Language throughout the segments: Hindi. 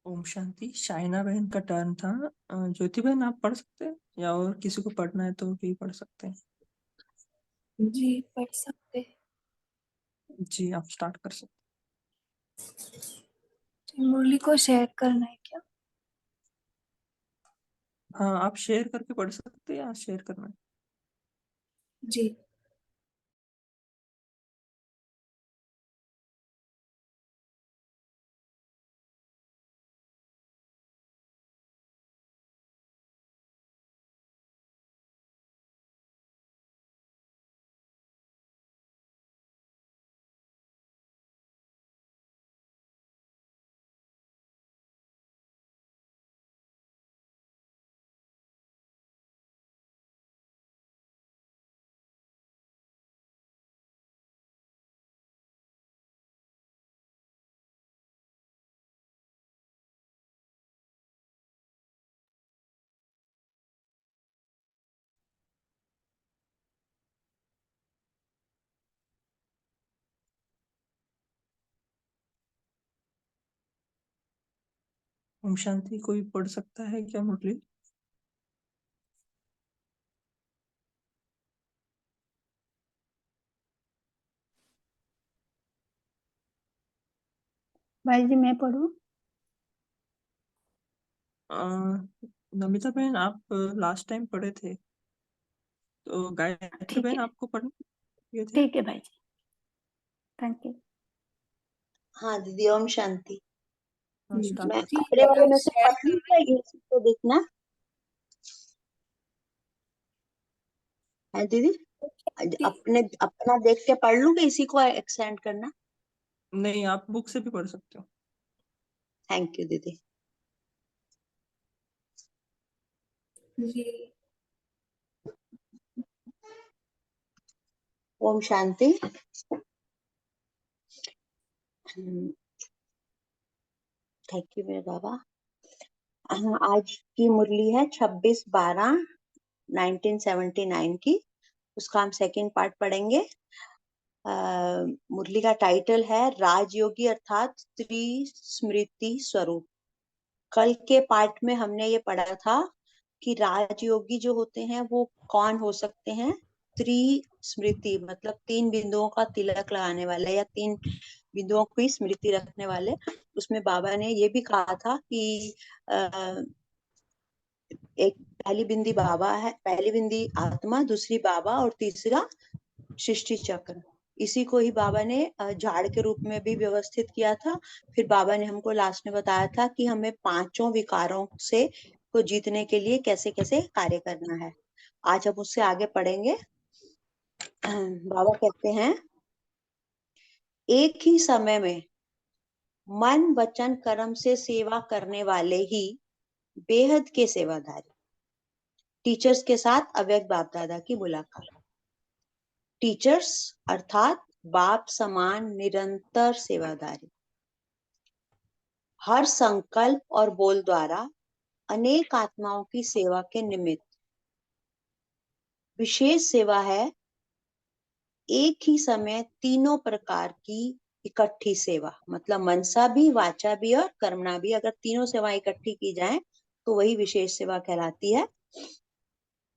ओम शांति। शाइना बहन का टर्न था। ज्योति बहन आप पढ़ सकते हैं या और किसी को पढ़ना है तो भी पढ़ सकते हैं। जी पढ़ सकते हैं। जी आप स्टार्ट कर सकते मुरली को शेयर करना है क्या? हैं। हाँ आप शेयर करके पढ़ सकते हैं या शेयर करना है। जी। ओम शांति कोई पढ़ सकता है क्या मुरली? भाई जी मैं पढ़ूं? नमिता बहन आप लास्ट टाइम पढ़े थे तो गायत्री ठीक बहन है, आपको पढ़ने दिए थे। ठीक है भाई जी, थैंक यू। हाँ दीदी, ओम शांति। हाँ स्टार्ट मैं कर। ठीक अपने है, वाले मैं में से शेयर पढ़ कर लूँ रही या ये तो देखना है दीदी? हूँ। अपने अपना देख के पढ़ लूँ कि इसी को एक्सटेंड करना? नहीं आप बुक से भी पढ़ सकते हो। थैंक यू दीदी। जी। ओम शांति। थैंक यू मेरे बाबा। आज की मुरली है 26/12/1979 की। उसका हम सेकंड पार्ट पढ़ेंगे। मुरली का टाइटल है राजयोगी अर्थात त्रिस्मृति स्वरूप। कल के पार्ट में हमने ये पढ़ा था कि राजयोगी जो होते हैं वो कौन हो सकते हैं। त्रिस्मृति मतलब 3 बिंदुओं का तिलक लगाने वाले या 3 बिंदुओं की स्मृति रखने वाले। उसमें बाबा ने ये भी कहा था कि एक पहली बिंदी बाबा है, पहली बिंदी आत्मा, दूसरी बाबा और तीसरा सृष्टि चक्र। इसी को ही बाबा ने झाड़ के रूप में भी व्यवस्थित किया था। फिर बाबा ने हमको लास्ट में बताया था कि हमें 5 विकारों से को जीतने के लिए कैसे कैसे कार्य करना है। आज हम उससे आगे पढ़ेंगे। बाबा कहते हैं एक ही समय में मन वचन कर्म से सेवा करने वाले ही बेहद के सेवाधारी। टीचर्स के साथ अव्यक्त बाप दादा की मुलाकात। टीचर्स अर्थात बाप समान निरंतर सेवाधारी, हर संकल्प और बोल द्वारा अनेक आत्माओं की सेवा के निमित्त। विशेष सेवा है एक ही समय तीनों प्रकार की इकट्ठी सेवा, मतलब मनसा भी, वाचा भी और कर्मणा भी। अगर तीनों सेवाएं इकट्ठी की जाएं तो वही विशेष सेवा कहलाती है।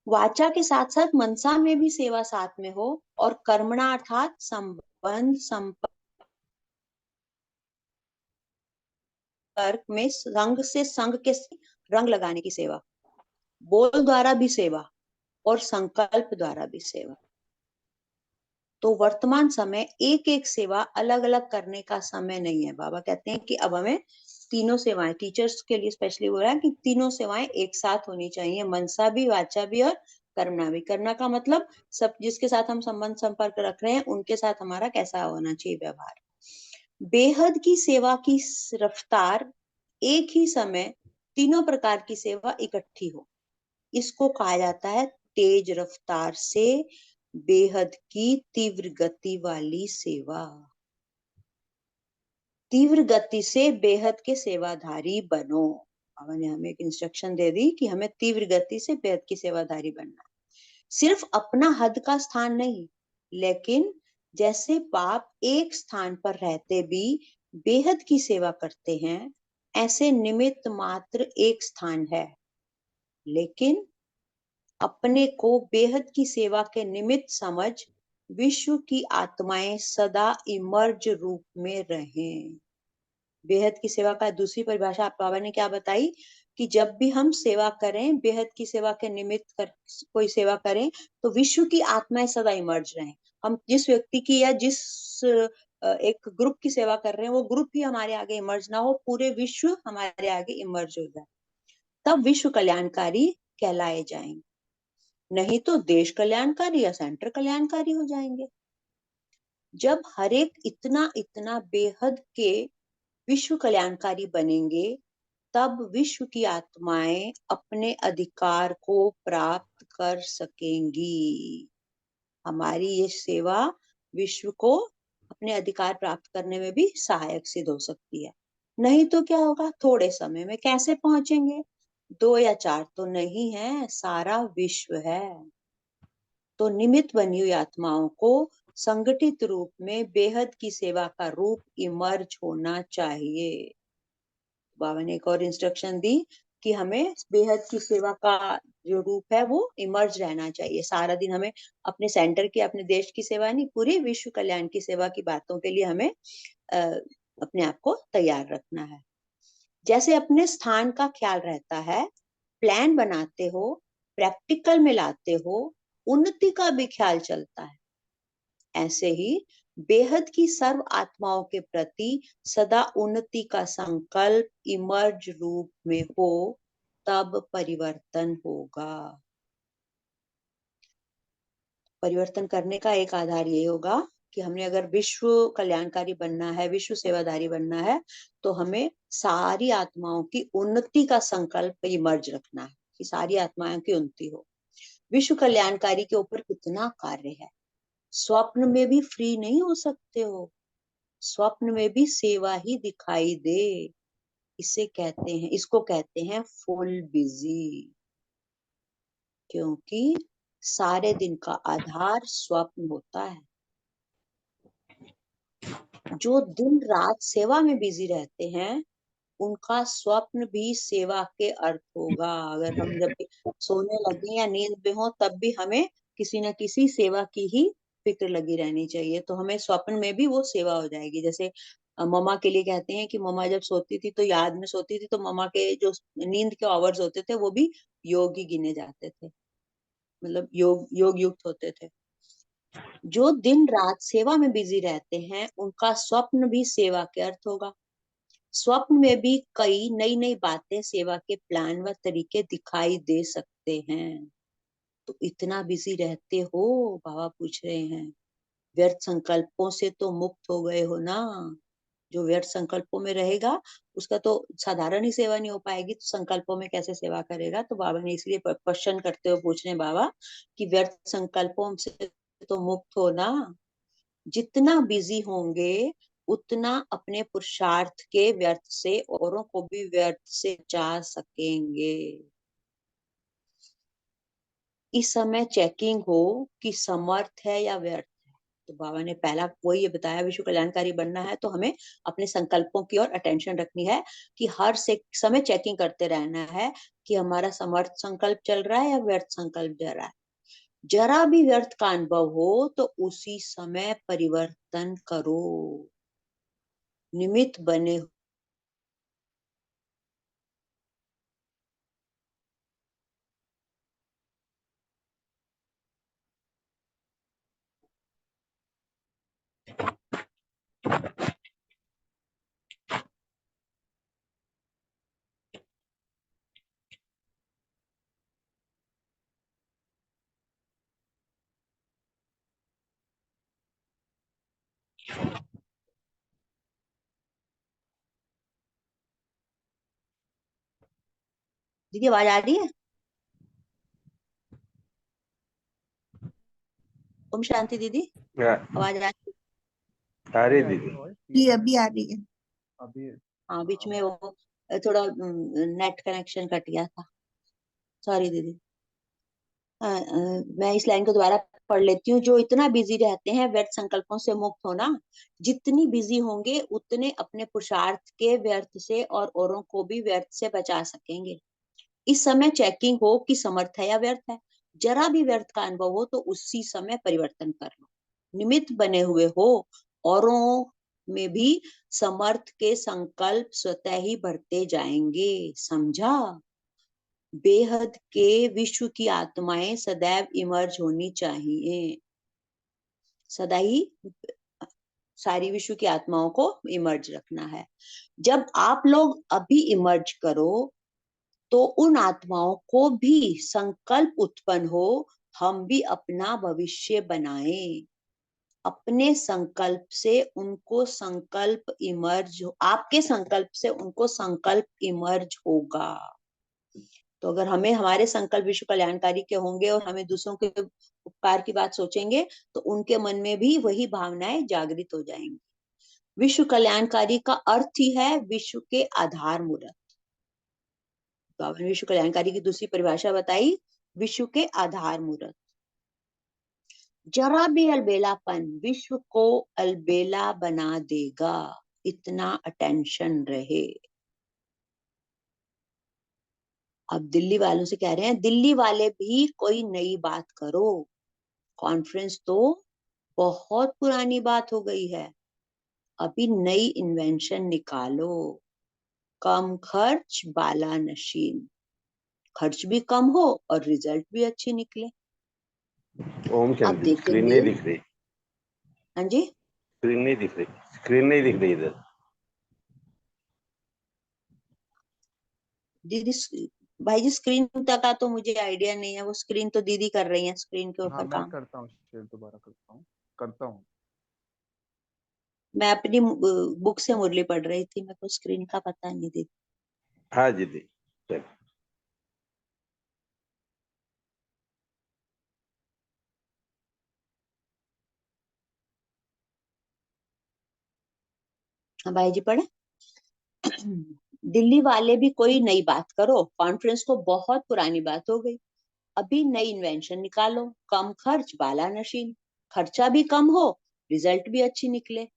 वाचा के साथ साथ मनसा में भी सेवा साथ में हो और कर्मणा अर्थात संबंध संपर्क में संग से संग के रंग लगाने की सेवा, बोल द्वारा भी सेवा और संकल्प द्वारा भी सेवा। तो वर्तमान समय एक एक सेवा अलग अलग करने का समय नहीं है। बाबा कहते हैं कि अब हमें तीनों सेवाएं, टीचर्स के लिए स्पेशली बोल रहा है कि तीनों सेवाएं एक साथ होनी चाहिए, मनसा भी, वाचा भी और कर्मणा भी। करना का मतलब सब जिसके साथ हम संबंध संपर्क रख रहे हैं उनके साथ हमारा कैसा होना चाहिए व्यवहार। बेहद की सेवा की रफ्तार एक ही समय तीनों प्रकार की सेवा इकट्ठी हो, इसको कहा जाता है तेज रफ्तार से बेहद की तीव्र गति वाली सेवा। तीव्र गति से बेहद के सेवाधारी बनो। बाबा ने हमें एक इंस्ट्रक्शन दे दी कि हमें तीव्र गति से बेहद की सेवाधारी बनना। सिर्फ अपना हद का स्थान नहीं, लेकिन जैसे बाप एक स्थान पर रहते भी बेहद की सेवा करते हैं, ऐसे निमित्त मात्र एक स्थान है, लेकिन अपने को बेहद की सेवा के निमित्त समझ विश्व की आत्माएं सदा इमर्ज रूप में रहें। बेहद की सेवा का दूसरी परिभाषा आप बाबा ने क्या बताई कि जब भी हम सेवा करें, बेहद की सेवा के निमित्त कोई सेवा करें, तो विश्व की आत्माएं सदा इमर्ज रहें। हम जिस व्यक्ति की या जिस एक ग्रुप की सेवा कर रहे हैं, वो ग्रुप ही हमारे आगे इमर्ज ना हो, पूरे विश्व हमारे आगे इमर्ज हो जाए, तब विश्व कल्याणकारी कहलाए जाएंगे। नहीं तो देश कल्याणकारी या सेंटर कल्याणकारी हो जाएंगे। जब हर एक इतना इतना बेहद के विश्व कल्याणकारी बनेंगे, तब विश्व की आत्माएं अपने अधिकार को प्राप्त कर सकेंगी। हमारी ये सेवा विश्व को अपने अधिकार प्राप्त करने में भी सहायक सिद्ध हो सकती है। नहीं तो क्या होगा, थोड़े समय में कैसे पहुंचेंगे? 2 या 4 तो नहीं है, सारा विश्व है। तो निमित्त बनी हुई आत्माओं को संगठित रूप में बेहद की सेवा का रूप इमर्ज होना चाहिए। बाबा ने एक और इंस्ट्रक्शन दी कि हमें बेहद की सेवा का जो रूप है वो इमर्ज रहना चाहिए। सारा दिन हमें अपने सेंटर की, अपने देश की सेवा नहीं, पूरे विश्व कल्याण की सेवा की बातों के लिए हमें अपने आप को तैयार रखना है। जैसे अपने स्थान का ख्याल रहता है, प्लान बनाते हो, प्रैक्टिकल में लाते हो, उन्नति का भी ख्याल चलता है, ऐसे ही बेहद की सर्व आत्माओं के प्रति सदा उन्नति का संकल्प इमर्ज रूप में हो, तब परिवर्तन होगा। परिवर्तन करने का एक आधार ये होगा कि हमने अगर विश्व कल्याणकारी बनना है, विश्व सेवाधारी बनना है, तो हमें सारी आत्माओं की उन्नति का संकल्प इमर्ज रखना है कि सारी आत्माओं की उन्नति हो। विश्व कल्याणकारी के ऊपर कितना कार्य है। स्वप्न में भी फ्री नहीं हो सकते हो, स्वप्न में भी सेवा ही दिखाई दे। इसको कहते हैं फुल बिजी, क्योंकि सारे दिन का आधार स्वप्न होता है। जो दिन रात सेवा में बिजी रहते हैं, उनका स्वप्न भी सेवा के अर्थ होगा। अगर हम जब भी सोने लगे या नींद में हो, तब भी हमें किसी न किसी सेवा की ही फिक्र लगी रहनी चाहिए, तो हमें स्वप्न में भी वो सेवा हो जाएगी। जैसे मम्मा के लिए कहते हैं कि मम्मा जब सोती थी तो याद में सोती थी, तो मम्मा के जो नींद के आवर्स होते थे वो भी योग ही गिने जाते थे, मतलब योग युक्त होते थे। जो दिन रात सेवा में बिजी रहते हैं, उनका स्वप्न भी सेवा के अर्थ होगा। स्वप्न में भी कई नई नई बातें, सेवा के प्लान व तरीके दिखाई दे सकते हैं। तो इतना बिजी रहते हो, बाबा पूछ रहे हैं, व्यर्थ संकल्पों से तो मुक्त हो गए हो ना? जो व्यर्थ संकल्पों में रहेगा, उसका तो साधारण ही सेवा नहीं हो पाएगी, तो संकल्पों में कैसे सेवा करेगा? तो बाबा ने इसलिए क्वेश्चन करते हुए पूछ रहे हैं बाबा कि व्यर्थ संकल्पों से तो मुक्त हो ना? जितना बिजी होंगे, उतना अपने पुरुषार्थ के व्यर्थ से औरों को भी व्यर्थ से बचा सकेंगे। इस समय चेकिंग हो कि समर्थ है या व्यर्थ है। तो बाबा ने पहला वही ये बताया, विश्व कल्याणकारी बनना है तो हमें अपने संकल्पों की ओर अटेंशन रखनी है कि हर समय चेकिंग करते रहना है कि हमारा समर्थ संकल्प चल रहा है या व्यर्थ संकल्प चल रहा है। जरा भी व्यर्थ का अनुभव हो तो उसी समय परिवर्तन करो, निमित्त बने। दीदी आवाज आ रही है? ओम शांति दीदी, आवाज आ रही है? आ रही दीदी जी अभी आ रही है। अभी। हाँ, बीच में वो थोड़ा नेट कनेक्शन कट गया था, सॉरी दीदी। मैं इस लाइन को दोबारा पढ़ लेती हूँ। जो इतना बिजी रहते हैं व्यर्थ संकल्पों से मुक्त होना, जितनी बिजी होंगे उतने अपने पुरुषार्थ के व्यर्थ से और औरों को भी व्यर्थ से बचा सकेंगे। इस समय चेकिंग हो कि समर्थ है या व्यर्थ है। जरा भी व्यर्थ का अनुभव हो तो उसी समय परिवर्तन कर लो। निमित्त बने हुए हो, औरों में भी समर्थ के संकल्प स्वतः ही बढ़ते जाएंगे। समझा? बेहद के विश्व की आत्माएं सदैव इमर्ज होनी चाहिए। सदा ही सारी विश्व की आत्माओं को इमर्ज रखना है। जब आप लोग अभी इमर्ज करो तो उन आत्माओं को भी संकल्प उत्पन्न हो, हम भी अपना भविष्य बनाएं। अपने संकल्प से उनको संकल्प इमर्ज, आपके संकल्प से उनको संकल्प इमर्ज होगा। तो अगर हमें हमारे संकल्प विश्व कल्याणकारी के होंगे और हमें दूसरों के उपकार की बात सोचेंगे तो उनके मन में भी वही भावनाएं जागृत हो जाएंगी। विश्व कल्याणकारी का अर्थ ही है विश्व के आधार मूर्त। तो आपने विश्व कल्याणकारी की दूसरी परिभाषा बताई, विश्व के आधार मूर्त। जरा भी अलबेलापन विश्व को अलबेला बना देगा, इतना अटेंशन रहे। अब दिल्ली वालों से कह रहे हैं, दिल्ली वाले भी कोई नई बात करो। कॉन्फ्रेंस तो बहुत पुरानी बात हो गई है, अभी नई इन्वेंशन निकालो। कम खर्च बाला नशीन, खर्च भी कम हो और रिजल्ट भी अच्छी निकले। ओम अब शांति। स्क्रीन देखेंगे। नहीं दिख रही, हाँ जी, स्क्रीन नहीं दिख रही, स्क्रीन नहीं दिख रही इधर। दीदी भाई जी स्क्रीन का तो मुझे आइडिया नहीं है, वो स्क्रीन तो दीदी कर रही है, स्क्रीन के हाँ ऊपर मैं काम। करता हूँ, शेयर दोबारा करता हूँ। मैं अपनी बुक से मुरली पढ़ रही थी, मेरे को स्क्रीन का पता नहीं दीदी। हाँ जी दी, चल। हाँ भाई जी पढ़े। दिल्ली वाले भी कोई नई बात करो। कॉन्फ्रेंस तो बहुत पुरानी बात हो गई, अभी नई इन्वेंशन निकालो। कम खर्च बाला नशीन, खर्चा भी कम हो रिजल्ट भी अच्छी निकले।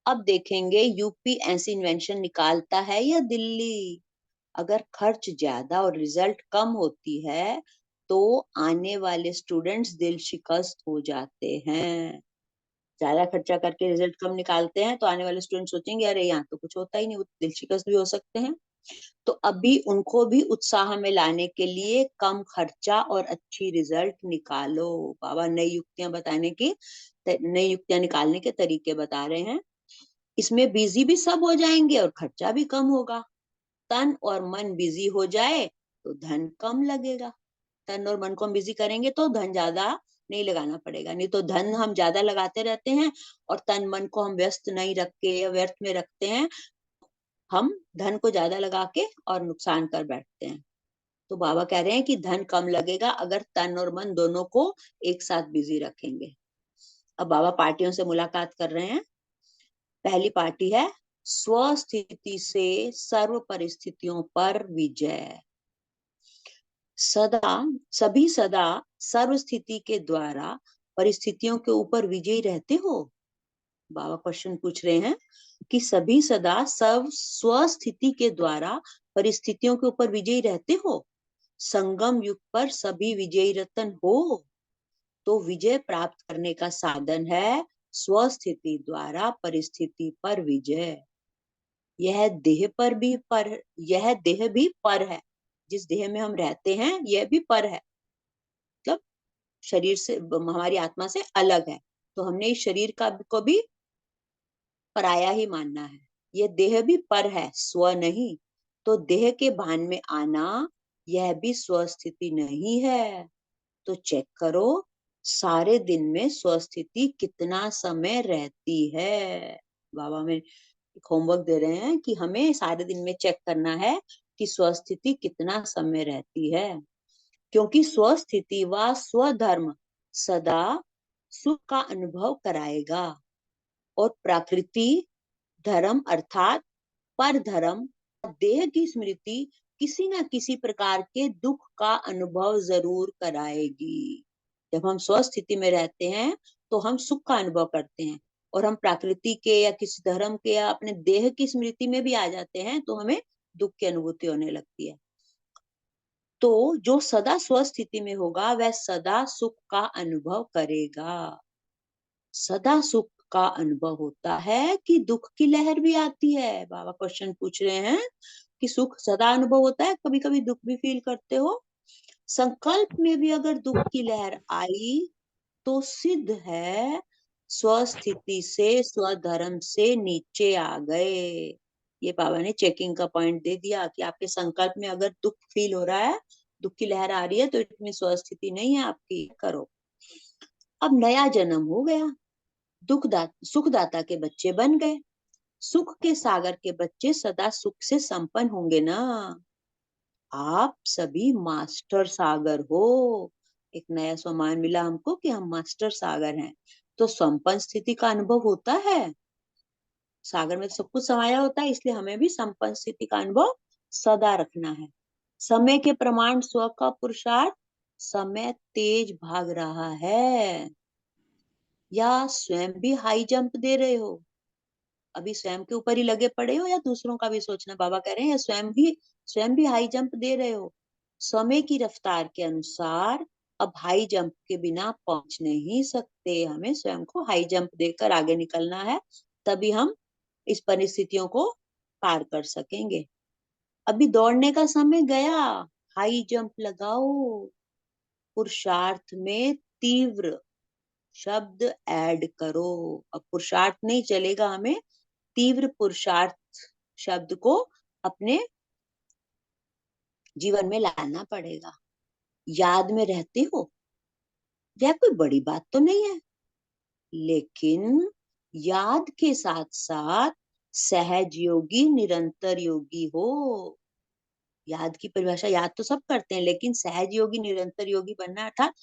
अब देखेंगे यूपी ऐसी इन्वेंशन निकालता है या दिल्ली। अगर खर्च ज्यादा और रिजल्ट कम होती है तो आने वाले स्टूडेंट्स दिल शिकस्त हो जाते हैं। ज्यादा खर्चा करके रिजल्ट कम निकालते हैं तो आने वाले स्टूडेंट सोचेंगे अरे यहाँ तो कुछ होता ही नहीं, वो दिल शिकस्त भी हो सकते हैं। तो अभी उनको भी उत्साह में लाने के लिए कम खर्चा और अच्छी रिजल्ट निकालो। बाबा नई युक्तियां बताने की, नई युक्तियां निकालने के तरीके बता रहे हैं। इसमें बिजी भी सब हो जाएंगे और खर्चा भी कम होगा। तन और मन बिजी हो जाए तो धन कम लगेगा। तन और मन को हम बिजी करेंगे तो धन ज्यादा नहीं लगाना पड़ेगा, नहीं तो धन हम ज्यादा लगाते रहते हैं और तन मन को हम व्यस्त नहीं रख के या व्यर्थ में रखते हैं, हम धन को ज्यादा लगा के और नुकसान कर बैठते हैं। तो बाबा कह रहे हैं कि धन कम लगेगा अगर तन और मन दोनों को एक साथ बिजी रखेंगे। अब बाबा पार्टियों से मुलाकात कर रहे हैं। पहली पार्टी है स्वस्थिति से सर्व परिस्थितियों पर विजय। सदा सर्व स्थिति के द्वारा परिस्थितियों के ऊपर विजयी रहते हो। बाबा क्वेश्चन पूछ रहे हैं कि सभी सदा सब स्वस्थिति के द्वारा परिस्थितियों के ऊपर विजयी रहते हो। संगम युग पर सभी विजयी रतन हो। तो विजय प्राप्त करने का साधन है स्वस्थिति द्वारा परिस्थिति पर विजय। यह देह भी पर है। जिस देह में हम रहते हैं यह भी पर है, मतलब शरीर से, हमारी आत्मा से अलग है। तो हमने इस शरीर को भी पराया ही मानना है। यह देह भी पर है, स्व नहीं। तो देह के भान में आना यह भी स्वस्थिति नहीं है। तो चेक करो सारे दिन में स्वस्थिति कितना समय रहती है। बाबा में एक होमवर्क दे रहे हैं कि हमें सारे दिन में चेक करना है कि स्वस्थिति कितना समय रहती है। क्योंकि स्वस्थिति व स्वधर्म सदा सुख का अनुभव कराएगा और प्रकृति धर्म अर्थात पर धर्म देह की स्मृति किसी न किसी प्रकार के दुख का अनुभव जरूर कराएगी। जब हम स्वस्थिति में रहते हैं तो हम सुख का अनुभव करते हैं, और हम प्रकृति के या किसी धर्म के या अपने देह की स्मृति में भी आ जाते हैं तो हमें दुख की अनुभूति होने लगती है। तो जो सदा स्वस्थिति में होगा वह सदा सुख का अनुभव करेगा। सदा सुख का अनुभव होता है कि दुख की लहर भी आती है? बाबा क्वेश्चन पूछ रहे हैं कि सुख सदा अनुभव होता है, कभी कभी दुख भी फील करते हो? संकल्प में भी अगर दुख की लहर आई तो सिद्ध है स्वस्थिति से, स्वधर्म से नीचे आ गए। ये बाबा ने चेकिंग का पॉइंट दे दिया कि आपके संकल्प में अगर दुख फील हो रहा है, दुख की लहर आ रही है, तो इतनी स्वस्थिति नहीं है आपकी, करो। अब नया जन्म हो गया, सुखदाता के बच्चे बन गए, सुख के सागर के बच्चे सदा सुख से संपन्न होंगे ना। आप सभी मास्टर सागर हो। एक नया सम्मान मिला हमको कि हम मास्टर सागर हैं, तो संपन्न स्थिति का अनुभव होता है। सागर में सब कुछ समाया होता है, इसलिए हमें भी संपन्न स्थिति का अनुभव सदा रखना है। समय के प्रमाण स्व का पुरुषार्थ, समय तेज भाग रहा है, या स्वयं भी हाई जंप दे रहे हो? अभी स्वयं के ऊपर ही लगे पड़े हो या दूसरों का भी सोचना? बाबा कह रहे हैं स्वयं भी हाई जंप दे रहे हो? समय की रफ्तार के अनुसार अब हाई जंप के बिना पहुंच नहीं सकते, हमें स्वयं को हाई जंप देकर आगे निकलना है, तभी हम इस परिस्थितियों को पार कर सकेंगे। अभी दौड़ने का समय गया, हाई जंप लगाओ। पुरुषार्थ में तीव्र शब्द ऐड करो। अब पुरुषार्थ नहीं चलेगा, हमें तीव्र पुरुषार्थ शब्द को अपने जीवन में लाना पड़ेगा। याद में रहते हो, यह कोई बड़ी बात तो नहीं है, लेकिन याद के साथ साथ सहज योगी निरंतर योगी हो। याद की परिभाषा, याद तो सब करते हैं, लेकिन सहज योगी निरंतर योगी बनना अर्थात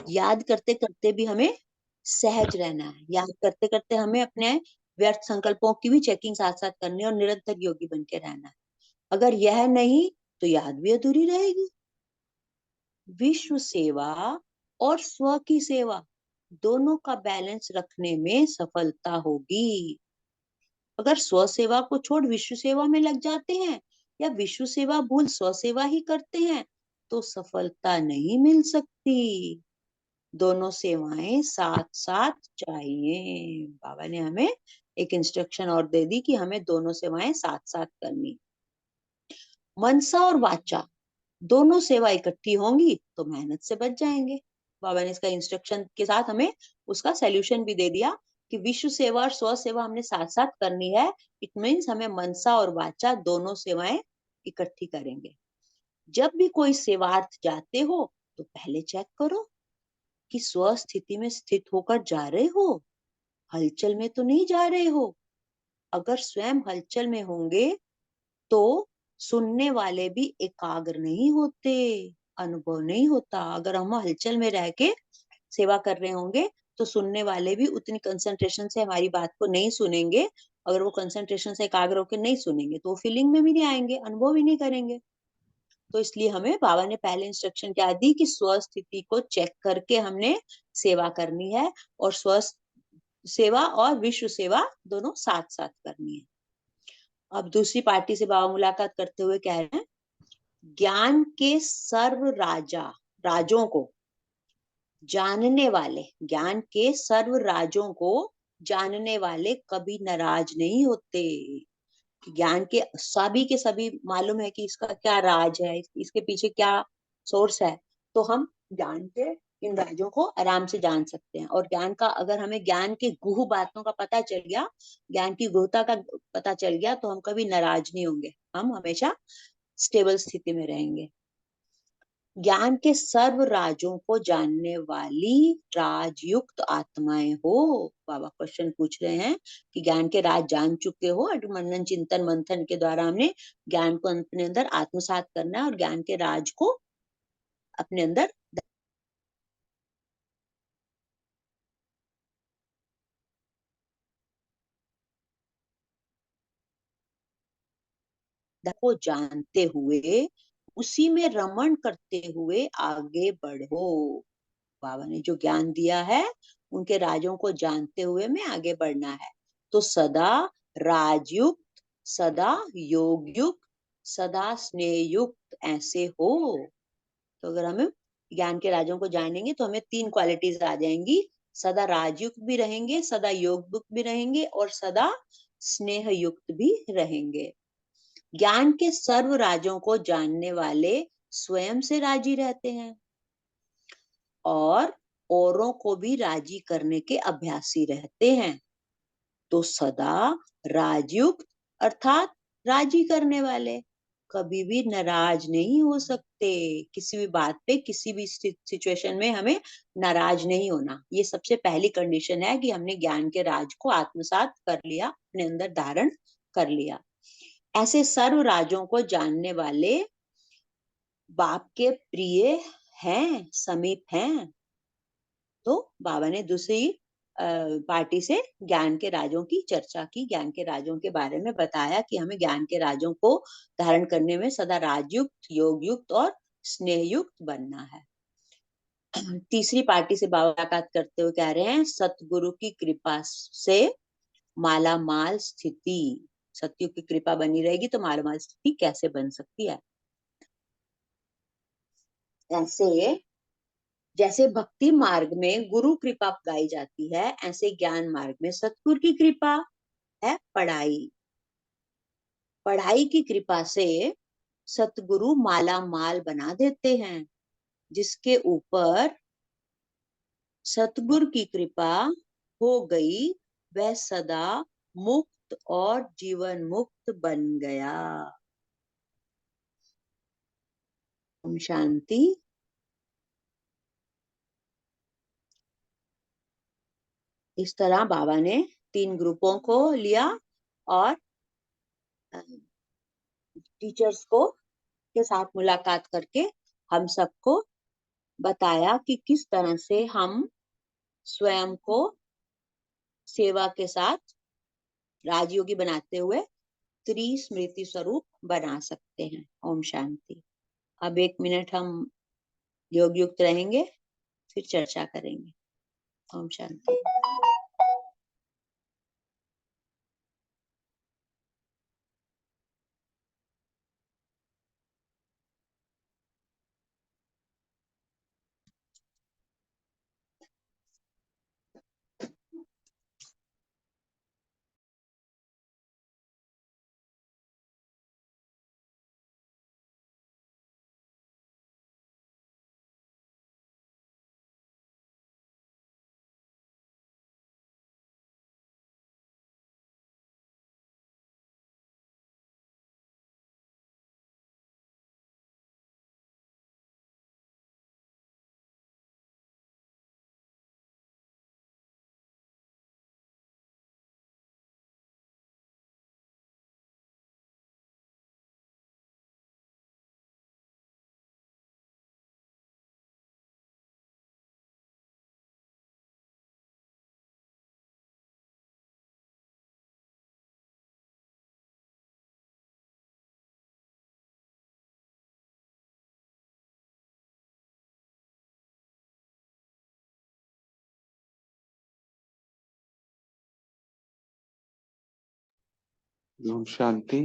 याद करते करते भी हमें सहज रहना है। याद करते करते हमें अपने व्यर्थ संकल्पों की भी चेकिंग साथ साथ करनी है और निरंतर योगी बन के रहना है। अगर यह नहीं तो याद भी अधूरी रहेगी। विश्व सेवा और स्व की सेवा दोनों का बैलेंस रखने में सफलता होगी। अगर स्व सेवा को छोड़ विश्व सेवा में लग जाते हैं या विश्व सेवा भूल स्व सेवा ही करते हैं तो सफलता नहीं मिल सकती। दोनों सेवाएं साथ साथ चाहिए। बाबा ने हमें एक इंस्ट्रक्शन और दे दी कि हमें दोनों सेवाएं साथ साथ करनी। मनसा और वाचा दोनों सेवा इकट्ठी होंगी तो मेहनत से बच जाएंगे। बाबा ने इसका इंस्ट्रक्शन के साथ हमें उसका सॉल्यूशन भी दे दिया कि विश्व सेवा और स्व सेवा हमने साथ साथ करनी है। इट मीन्स हमें मनसा और वाचा दोनों सेवाएं इकट्ठी करेंगे। जब भी कोई सेवार्थ जाते हो तो पहले चेक करो कि स्व स्थिति में स्थित होकर जा रहे हो, हलचल में तो नहीं जा रहे हो। अगर स्वयं हलचल में होंगे तो सुनने वाले भी एकाग्र नहीं होते, अनुभव नहीं होता। अगर हम हलचल में रह के सेवा कर रहे होंगे तो सुनने वाले भी उतनी कंसंट्रेशन से हमारी बात को नहीं सुनेंगे। अगर वो कंसंट्रेशन से एकाग्र होकर नहीं सुनेंगे तो फीलिंग में भी नहीं आएंगे, अनुभव भी नहीं करेंगे। तो इसलिए हमें बाबा ने पहले इंस्ट्रक्शन क्या दी कि स्व स्थिति को चेक करके हमने सेवा करनी है, और स्व सेवा और विश्व सेवा दोनों साथ साथ करनी है। अब दूसरी पार्टी से बाबा मुलाकात करते हुए कह रहे हैं, ज्ञान के सर्व राजों को जानने वाले, ज्ञान के सर्व राजों को जानने वाले कभी नाराज नहीं होते। ज्ञान के सभी मालूम है कि इसका क्या राज है, इसके पीछे क्या सोर्स है, तो हम ज्ञान के इन राजों को आराम से जान सकते हैं। और ज्ञान का, अगर हमें ज्ञान के गुह बातों का पता चल गया, ज्ञान की गुहता का पता चल गया, तो हम कभी नाराज नहीं होंगे, हम हमेशा स्टेबल स्थिति में रहेंगे। ज्ञान के सर्व राजों को जानने वाली राजयुक्त आत्माएं हो। बाबा क्वेश्चन पूछ रहे हैं कि ज्ञान के राज जान चुके हो, मनन चिंतन मंथन के द्वारा हमने ज्ञान को अपने अंदर आत्मसात करना है और ज्ञान के राज को अपने अंदर को जानते हुए उसी में रमण करते हुए आगे बढ़ो। बाबा ने जो ज्ञान दिया है उनके राजों को जानते हुए में आगे बढ़ना है। तो सदा राजयुक्त, सदा योग युक्त, सदा स्नेह युक्त ऐसे हो। तो अगर हम ज्ञान के राजों को जानेंगे तो हमें 3 क्वालिटीज आ जाएंगी, सदा राजयुक्त भी रहेंगे, सदा योग युक्त भी रहेंगे और सदा स्नेह युक्त भी रहेंगे। ज्ञान के सर्व राजों को जानने वाले स्वयं से राजी रहते हैं और औरों को भी राजी करने के अभ्यासी रहते हैं। तो सदा राजयुक्त अर्थात राजी करने वाले, कभी भी नाराज नहीं हो सकते। किसी भी बात पे, किसी भी सिचुएशन में हमें नाराज नहीं होना। ये सबसे पहली कंडीशन है कि हमने ज्ञान के राज को आत्मसात कर लिया, अपने अंदर धारण कर लिया। ऐसे सर्व राजों को जानने वाले बाप के प्रिय हैं, समीप हैं। तो बाबा ने दूसरी पार्टी से ज्ञान के राजों की चर्चा की, ज्ञान के राजों के बारे में बताया कि हमें ज्ञान के राजों को धारण करने में सदा राजयुक्त, योग युक्त और स्नेह युक्त बनना है। तीसरी पार्टी से बाबा मुलाकात करते हुए कह रहे हैं, सतगुरु की कृपा से माला माल स्थिति, सतयुग की कृपा बनी रहेगी तो माला माल स्थिति कैसे बन सकती है। ऐसे जैसे भक्ति मार्ग में गुरु कृपा गाई जाती है, ऐसे ज्ञान मार्ग में सतगुरु की कृपा है पढ़ाई। पढ़ाई की कृपा से सतगुरु माला माल बना देते हैं। जिसके ऊपर सतगुरु की कृपा हो गई वह सदा मुक्त और जीवन मुक्त बन गया। ओम शांति। इस तरह बाबा ने 3 ग्रुपों को लिया और टीचर्स को के साथ मुलाकात करके हम सबको बताया कि किस तरह से हम स्वयं को सेवा के साथ राजयोगी बनाते हुए त्रिस्मृति स्वरूप बना सकते हैं। ओम शांति। अब 1 मिनट हम योग युक्त रहेंगे, फिर चर्चा करेंगे। ओम शांति। ओम शांति।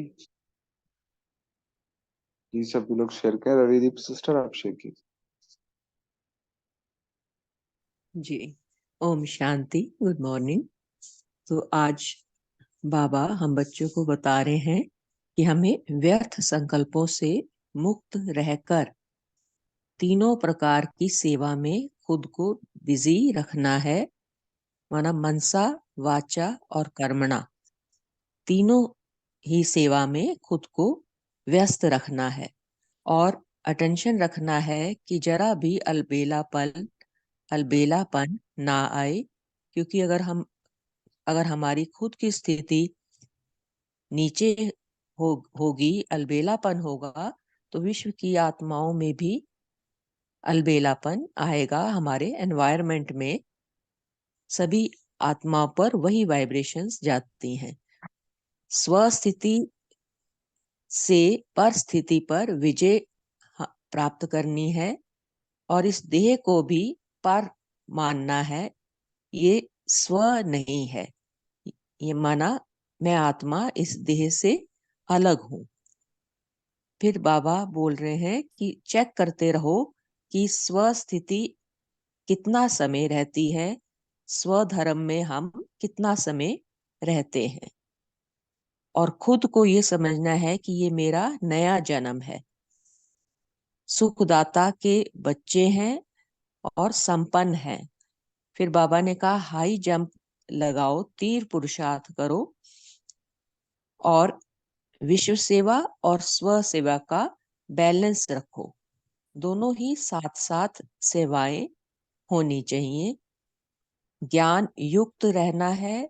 ये सभी लोग शेयर करें। रविदीप सिस्टर आप शेयर कीजिए। जी, ओम शांति। Good morning. तो आज बाबा हम बच्चों को बता रहे हैं कि हमें व्यर्थ संकल्पों से मुक्त रहकर तीनों प्रकार की सेवा में खुद को बिजी रखना है, माना मनसा, वाचा और कर्मणा, तीनों ही सेवा में खुद को व्यस्त रखना है और अटेंशन रखना है कि जरा भी अलबेलापन ना आए, क्योंकि अगर हमारी खुद की स्थिति नीचे होगी, अलबेलापन होगा, तो विश्व की आत्माओं में भी अलबेलापन आएगा। हमारे एनवायरनमेंट में सभी आत्माओं पर वही वाइब्रेशंस जाती हैं। स्वस्थिति से परिस्थिति पर विजय प्राप्त करनी है और इस देह को भी पर मानना है, ये स्व नहीं है। ये माना मैं आत्मा इस देह से अलग हूं। फिर बाबा बोल रहे हैं कि चेक करते रहो कि स्व स्थिति कितना समय रहती है, स्वधर्म में हम कितना समय रहते हैं, और खुद को ये समझना है कि ये मेरा नया जन्म है। सुखदाता के बच्चे हैं और संपन्न हैं। फिर बाबा ने कहा हाई जंप लगाओ, तीर पुरुषार्थ करो और विश्व सेवा और स्व सेवा का बैलेंस रखो। दोनों ही साथ साथ सेवाएं होनी चाहिए। ज्ञान युक्त रहना है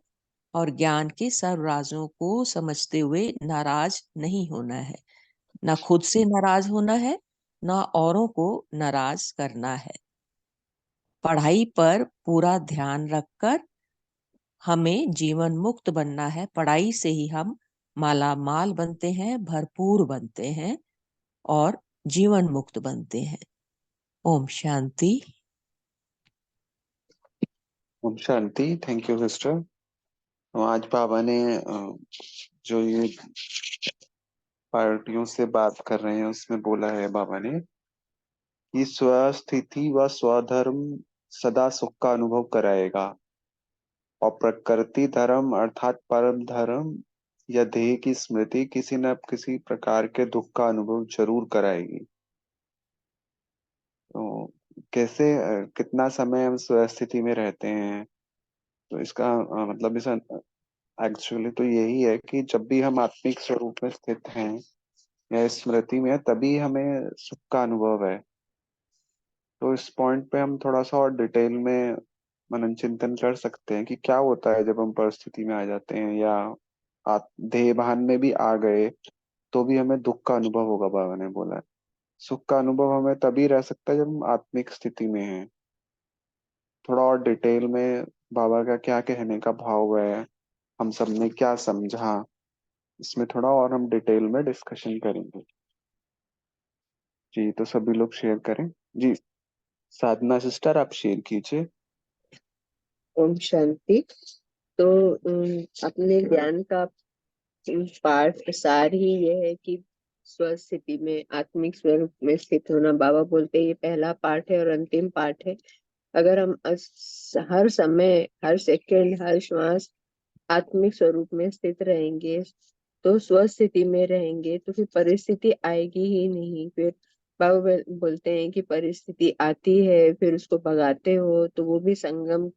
और ज्ञान के सर्व राजों को समझते हुए नाराज नहीं होना है। ना खुद से नाराज होना है, ना औरों को नाराज करना है। पढ़ाई पर पूरा ध्यान रखकर हमें जीवन मुक्त बनना है। पढ़ाई से ही हम माला माल बनते हैं, भरपूर बनते हैं और जीवन मुक्त बनते हैं। ओम शांति। ओम शांति। Thank you sister. तो आज बाबा ने जो ये पार्टियों से बात कर रहे हैं उसमें बोला है बाबा ने कि स्वस्थिति व स्वधर्म सदा सुख का अनुभव कराएगा और प्रकृति धर्म अर्थात परम धर्म या देह की स्मृति किसी न किसी प्रकार के दुख का अनुभव जरूर कराएगी। तो कैसे कितना समय हम स्वस्थिति में रहते हैं, तो इसका मतलब इस एक्चुअली तो यही है कि जब भी हम आत्मिक स्वरूप में स्थित हैं या स्मृति में, तभी हमें सुख का अनुभव है। तो इस पॉइंट पे हम थोड़ा सा और डिटेल में मनन चिंतन कर सकते हैं कि क्या होता है जब हम परिस्थिति में आ जाते हैं या देह भान में भी आ गए तो भी हमें दुख का अनुभव होगा। बाबा ने बोला है सुख का अनुभव हमें तभी रह सकता है जब हम आत्मिक स्थिति में हैं। थोड़ा और डिटेल में बाबा का क्या कहने का भाव है, हम सब ने क्या समझा, इसमें थोड़ा और हम डिटेल में डिस्कशन करेंगे। जी तो सभी लोग शेयर करें। जी साधना सिस्टर आप शेयर कीजिए। ओम शांति। तो अपने ज्ञान का पाठ सार ही ये है कि स्वस्थिति में आत्मिक स्वरूप में स्थित होना। बाबा बोलते हैं ये पहला पाठ है और अंतिम पाठ है। अगर हम हर समय, हर सेकंड, हर श्वास आत्मिक स्वरूप में स्थित रहेंगे, तो स्वस्थिति में रहेंगे, तो फिर परिस्थिति आएगी ही नहीं। फिर बाबा बोलते हैं कि परिस्थिति आती है, फिर उसको भगाते हो, तो वो भी संगम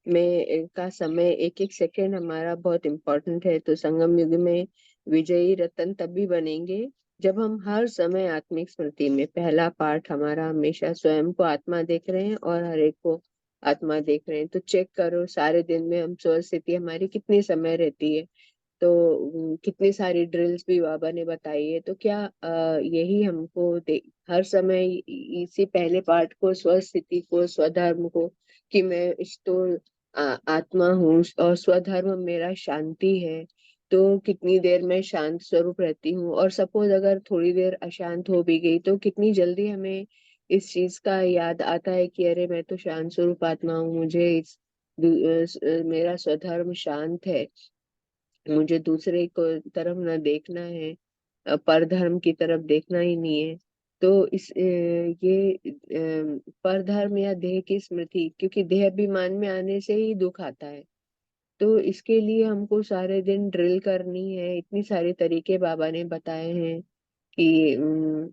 में का समय, एक एक सेकंड हमारा बहुत इम्पोर्टेंट है। तो संगम युग में विजयी रतन तभी बनेंगे जब हम हर समय आत्मिक स्मृति में। पहला पाठ हमारा हमेशा स्वयं को आत्मा देख रहे हैं और हर एक को आत्मा देख रहे हैं। तो चेक करो सारे दिन में हम स्व स्थिति हमारी कितनी समय रहती है। तो कितनी सारी ड्रिल्स भी बाबा ने बताई है। तो क्या यही हमको हर समय इसी पहले पार्ट को, स्व स्थिति को, स्वधर्म को, कि मैं तो आत्मा हूँ और स्वधर्म मेरा शांति है, तो कितनी देर मैं शांत स्वरूप रहती हूँ। और सपोज अगर थोड़ी देर अशांत हो भी गई तो कितनी जल्दी हमें इस चीज का याद आता है कि अरे मैं तो शांत स्वरूप आत्मा हूँ, मुझे मेरा स्वधर्म शांत है, मुझे दूसरे को तरफ न देखना है, परधर्म की तरफ देखना ही नहीं है। तो ये परधर्म या देह की स्मृति, क्योंकि देह अभिमान में आने से ही दुख आता है। तो इसके लिए हमको सारे दिन ड्रिल करनी है। इतनी सारे तरीके बाबा ने बताए हैं कि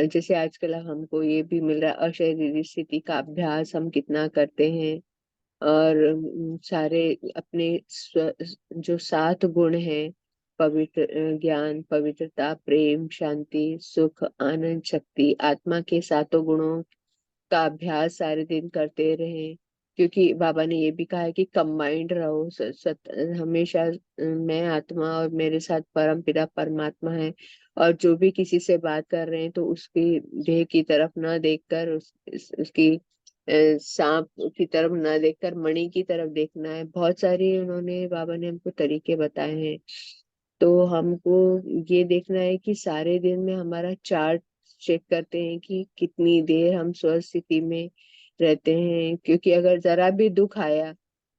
जैसे आजकल हमको ये भी मिल रहा है, अशरीरी स्थिति का अभ्यास हम कितना करते हैं। और सारे अपने जो 7 गुण हैं, पवित्र ज्ञान, पवित्रता, प्रेम, शांति, सुख, आनंद, शक्ति, आत्मा के 7 गुणों का अभ्यास सारे दिन करते रहें। क्योंकि बाबा ने ये भी कहा है कि कंबाइंड रहो, हमेशा मैं आत्मा और मेरे साथ परम पिता परमात्मा है। और जो भी किसी से बात कर रहे हैं तो उसकी देह की तरफ ना देखकर उसकी सांप की तरफ ना देखकर मणि की तरफ देखना है। बहुत सारी उन्होंने, बाबा ने हमको तरीके बताए हैं। तो हमको ये देखना है कि सारे दिन में हमारा चार्ट चेक करते हैं कि कितनी देर हम स्वस्थ स्थिति में रहते हैं, क्योंकि अगर जरा भी दुख आया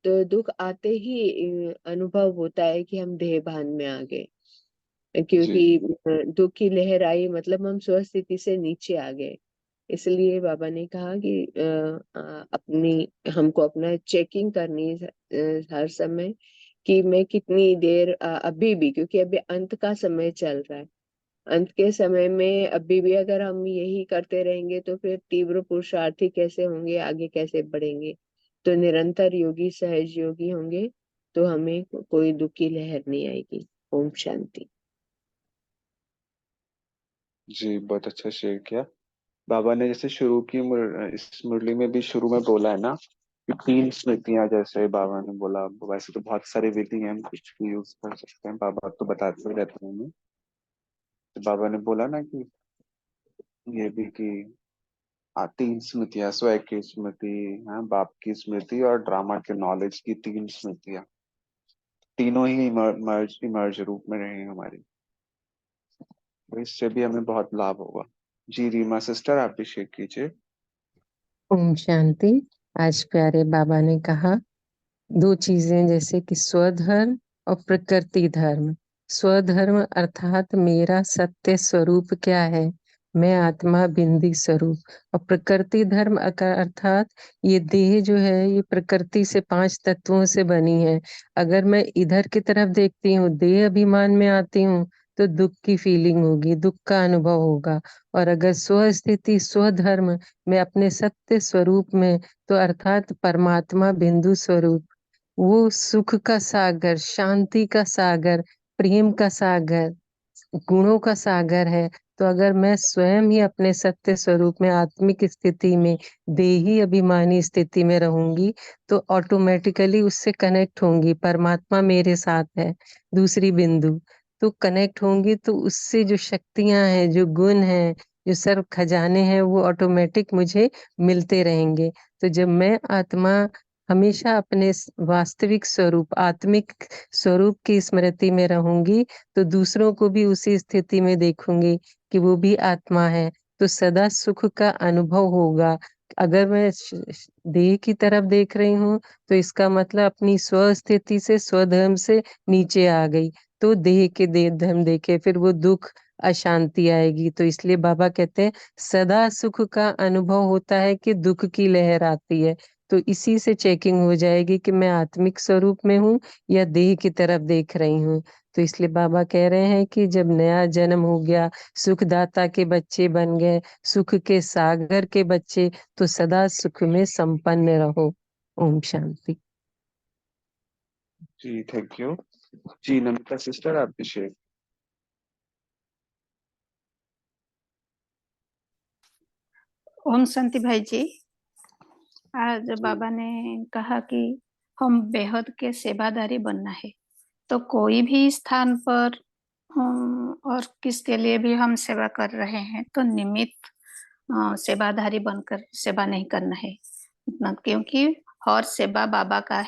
तो दुख आते ही अनुभव होता है कि हम देह भान में आ गए, क्योंकि दुख की लहर आई मतलब हम स्वस्थिति से नीचे आ गए। इसलिए बाबा ने कहा कि अपनी हमको अपना चेकिंग करनी है हर समय कि मैं कितनी देर अभी भी, क्योंकि अभी अंत का समय चल रहा है, अंत के समय में अभी भी अगर हम यही करते रहेंगे तो फिर तीव्र पुरुषार्थी कैसे होंगे, आगे कैसे बढ़ेंगे। तो निरंतर योगी सहज योगी होंगे तो हमें कोई दुख की लहर नहीं आएगी। ओम शांति। जी, बहुत अच्छा शेयर किया बाबा ने। जैसे शुरू की इस मुरली में भी शुरू में बोला है ना कि 3 स्मृतियां, जैसे बाबा ने बोला, वैसे तो बहुत सारी विधि हैं, हम कुछ भी यूज कर सकते हैं, बाबा तो बताते ही रहते हैं हमें। तो बाबा ने बोला ना कि ये भी कि 3 स्मृतियां, स्वयं की स्मृति, हाँ, बाप की स्मृति और ड्रामा के नॉलेज की 3 स्मृतियां, तीनों ही इमर्ज रूप में रहे हमारी, तो इससे भी हमें बहुत लाभ होगा। जी रीमा सिस्टर, आप भी शेयर कीजिए। ओम शांति। आज प्यारे बाबा ने कहा 2 चीजें, जैसे कि स्वधर्म और प्रकृति धर्म। स्वधर्म अर्थात मेरा सत्य स्वरूप क्या है, मैं आत्मा बिंदी स्वरूप। और प्रकृति धर्म अर्थात ये देह जो है ये प्रकृति से 5 तत्वों से बनी है। अगर मैं इधर की तरफ देखती हूँ, देह अभिमान में आती हूँ, तो दुख की फीलिंग होगी, दुख का अनुभव होगा। और अगर स्वस्थिति स्वधर्म में अपने सत्य स्वरूप में, तो अर्थात परमात्मा बिंदु स्वरूप, वो सुख का सागर, शांति का सागर, प्रेम का सागर, गुणों का सागर है। तो अगर मैं स्वयं ही अपने सत्य स्वरूप में आत्मिक स्थिति में, देही अभिमानी स्थिति में रहूंगी, तो ऑटोमेटिकली उससे कनेक्ट होंगी। परमात्मा मेरे साथ है, दूसरी बिंदु तो कनेक्ट होंगी, तो उससे जो शक्तियां हैं, जो गुण हैं, जो सर्व खजाने हैं, वो ऑटोमेटिक मुझे मिलते रहेंगे। तो जब मैं आत्मा हमेशा अपने वास्तविक स्वरूप, आत्मिक स्वरूप की स्मृति में रहूंगी, तो दूसरों को भी उसी स्थिति में देखूंगी कि वो भी आत्मा है, तो सदा सुख का अनुभव होगा। अगर मैं देह की तरफ देख रही हूँ, तो इसका मतलब अपनी स्वस्थिति से, स्वधर्म से नीचे आ गई, तो देह के देह धर्म देखे, फिर वो दुख अशांति आएगी। तो इसलिए बाबा कहते हैं सदा सुख का अनुभव होता है कि दुख की लहर आती है। तो इसी से चेकिंग हो जाएगी कि मैं आत्मिक स्वरूप में हूँ या देह की तरफ देख रही हूँ। तो इसलिए बाबा कह रहे हैं कि जब नया जन्म हो गया, सुखदाता के बच्चे बन गए, सुख के सागर के बच्चे, तो सदा सुख में संपन्न रहो। ओम शांति। जी थैंक यू। जी नमिता सिस्टर, आप भी शेयर। ओम शांति भाई जी। आज बाबा ने कहा कि हम बेहद के सेवादारी बनना है, तो कोई भी स्थान पर और किसके लिए भी हम सेवा कर रहे हैं तो निमित्त सेवाधारी बनकर सेवा नहीं करना है। क्योंकि हर सेवा बाबा का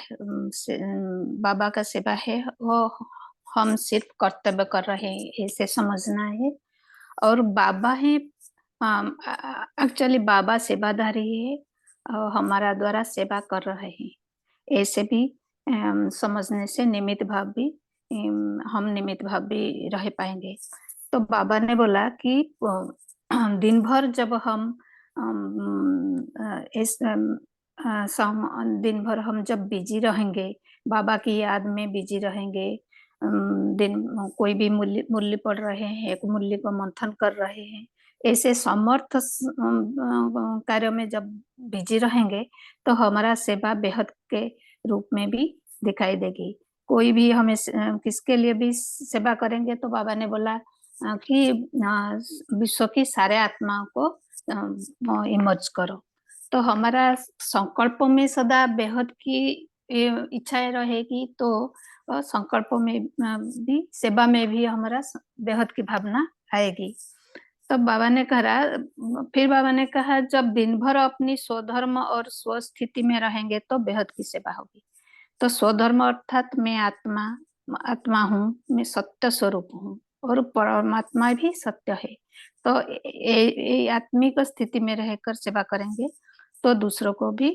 बाबा का सेवा है, वो हम सिर्फ कर्तव्य कर रहे हैं ऐसे समझना है। और बाबा है, एक्चुअली बाबा सेवाधारी है और हमारा द्वारा सेवा कर रहे हैं, ऐसे भी समझने से निमित्त भाव भी, हम निमित्त भाव भी रह पाएंगे। तो बाबा ने बोला कि दिन भर जब हम दिन भर हम जब बिजी रहेंगे, बाबा की याद में बिजी रहेंगे, दिन कोई भी मूल्य पढ़ रहे हैं, एक मूल्य को मंथन कर रहे हैं, ऐसे समर्थ कार्यों में जब बिजी रहेंगे तो हमारा सेवा बेहद के रूप में भी दिखाई देगी। कोई भी हमें किसके लिए भी सेवा करेंगे तो बाबा ने बोला कि विश्व की सारे आत्माओं को इमर्ज करो। तो हमारा संकल्पों में सदा बेहद की इच्छाएं रहेगी, तो संकल्पों में भी, सेवा में भी हमारा बेहद की भावना आएगी। तब बाबा ने कहा, फिर बाबा ने कहा जब दिन भर अपनी स्वधर्म और स्वस्थिति में रहेंगे तो बेहद की सेवा होगी। तो स्वधर्म अर्थात मैं आत्मा हूँ, मैं सत्य स्वरूप हूँ और परमात्मा भी सत्य है। तो आत्मिक स्थिति में रहकर सेवा करेंगे तो दूसरों को भी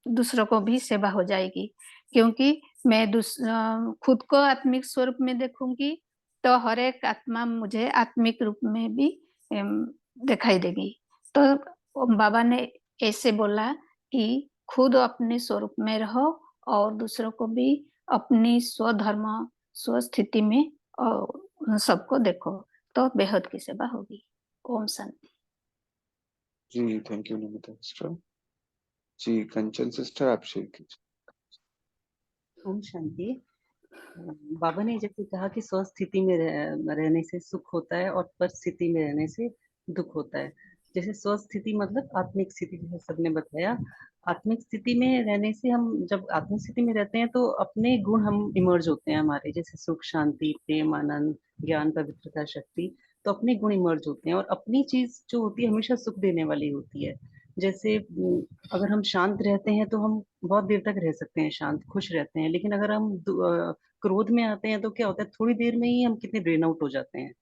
दूसरों को भी सेवा हो जाएगी। क्योंकि मैं खुद को आत्मिक स्वरूप में देखूंगी तो हर एक आत्मा मुझे आत्मिक रूप में भी दिखाई देगी। तो बाबा ने ऐसे बोला कि खुद अपने स्वरूप में रहो और दूसरों को भी अपनी स्वधर्म स्वस्थिति में और सबको देखो, तो बेहद की सेवा होगी। ओम शांति। जी थैंक यू नमिता सिस्टर। जी कंचन सिस्टर आप शेयर कीजिए। ओम शांति। बाबा ने जैसे कहा कि स्वस्थिति में रहने से सुख होता है और परिस्थिति में रहने से दुख होता है। जैसे स्वस्थिति मतलब आत्मिक स्थिति, जैसे सबने बताया। आत्मिक स्थिति में रहने से हम जब आत्मिक स्थिति में रहते हैं तो अपने गुण हम इमर्ज होते हैं हमारे, जैसे सुख, शांति, प्रेम, आनंद, ज्ञान, पवित्रता, शक्ति। तो अपने गुण इमर्ज होते हैं और अपनी चीज जो होती है हमेशा सुख देने वाली होती है। जैसे अगर हम शांत रहते हैं तो हम बहुत देर तक रह सकते हैं शांत, खुश रहते हैं। लेकिन अगर हम क्रोध में आते हैं तो क्या होता है, थोड़ी देर में ही हम कितने ड्रेन आउट हो जाते हैं।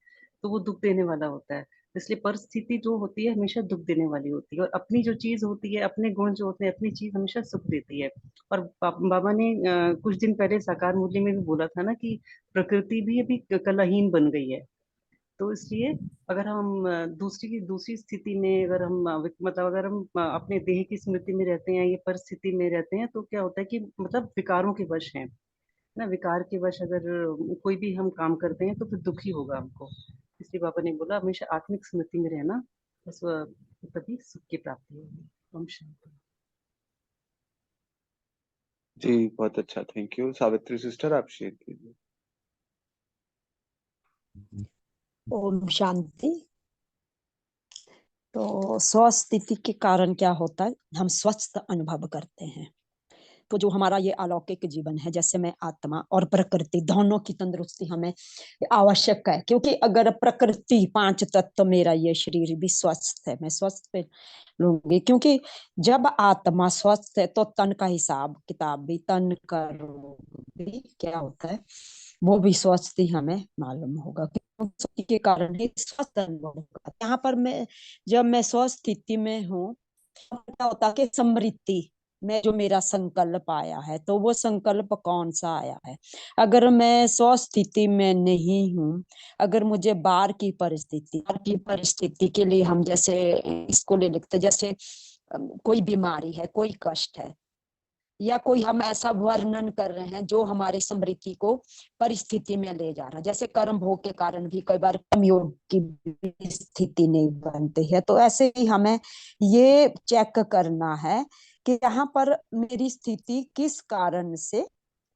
तो वो दुख देने वाला होता है। इसलिए परिस्थिति जो होती है हमेशा दुख देने वाली होती है, और अपनी जो चीज होती है, अपने गुण जो होते हैं, अपनी चीज हमेशा सुख देती है। और बाबा ने कुछ दिन पहले साकार मुरली में भी बोला था ना कि प्रकृति भी अभी कलाहीन बन गई है। तो इसलिए अगर हम दूसरी स्थिति में अगर हम मतलब अगर हम अपने देह की स्मृति में रहते हैं या परिस्थिति में रहते हैं तो क्या होता है कि मतलब विकारों के वश हैं ना, विकार के वश अगर कोई भी हम काम करते हैं तो फिर दुखी होगा हमको। इसलिए बाबा ने बोला हमेशा आत्मिक स्मृति में रहना, बस तभी सुख की प्राप्ति होगी। ओम शांति। जी बहुत अच्छा थैंक यू। सावित्री सिस्टर आप शेयर कीजिए। ओम शांति। तो स्वस्थिति के कारण क्या होता है, हम स्वस्थ अनुभव करते हैं। तो जो हमारा ये अलौकिक जीवन है, जैसे मैं आत्मा और प्रकृति दोनों की तंदुरुस्ती हमें आवश्यक है। क्योंकि अगर प्रकृति 5 तत्व, मेरा ये शरीर भी स्वस्थ है, मैं स्वस्थ पे लूंगी। क्योंकि जब आत्मा स्वस्थ है तो तन का हिसाब किताब भी, तन का रोग भी क्या होता है वो भी स्वस्थ ही हमें मालूम होगा। क्योंकि के कारण ही स्वस्थ अनुभव होगा। यहाँ पर मैं जब मैं स्वस्थ स्थिति में हूँ, क्या होता है कि समृद्धि में जो मेरा संकल्प आया है, तो वो संकल्प कौन सा आया है। अगर मैं स्वस्थिति में नहीं हूँ, अगर मुझे बाहर की परिस्थिति के लिए हम जैसे इसको ले लेते, जैसे कोई बीमारी है, कोई कष्ट है, या कोई हम ऐसा वर्णन कर रहे हैं जो हमारी समृद्धि को परिस्थिति में ले जा रहा है। जैसे कर्म भोग के कारण भी कई बार कर्मयोग की स्थिति नहीं बनती है। तो ऐसे ही हमें ये चेक करना है कि यहाँ पर मेरी स्थिति किस कारण से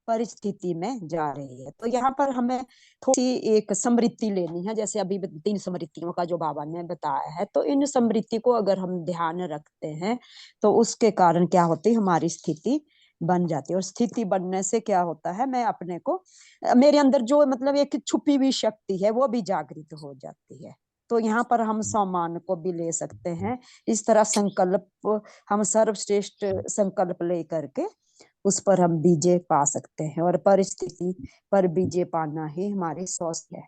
परिस्थिति में जा रही है। तो यहाँ पर हमें थोड़ी एक समृद्धि लेनी है। जैसे अभी 3 समृद्धियों का जो बाबा ने बताया है, तो इन समृद्धि को अगर हम ध्यान रखते हैं तो उसके कारण क्या होती है, हमारी स्थिति बन जाती है। और स्थिति बनने से क्या होता है, मैं अपने को, मेरे अंदर जो मतलब एक छुपी हुई शक्ति है वो भी जागृत हो जाती है। तो यहाँ पर हम सम्मान को भी ले सकते हैं। इस तरह संकल्प, हम सर्वश्रेष्ठ संकल्प ले करके उस पर हम विजय पा सकते हैं। और परिस्थिति पर विजय पाना ही हमारी सोच है।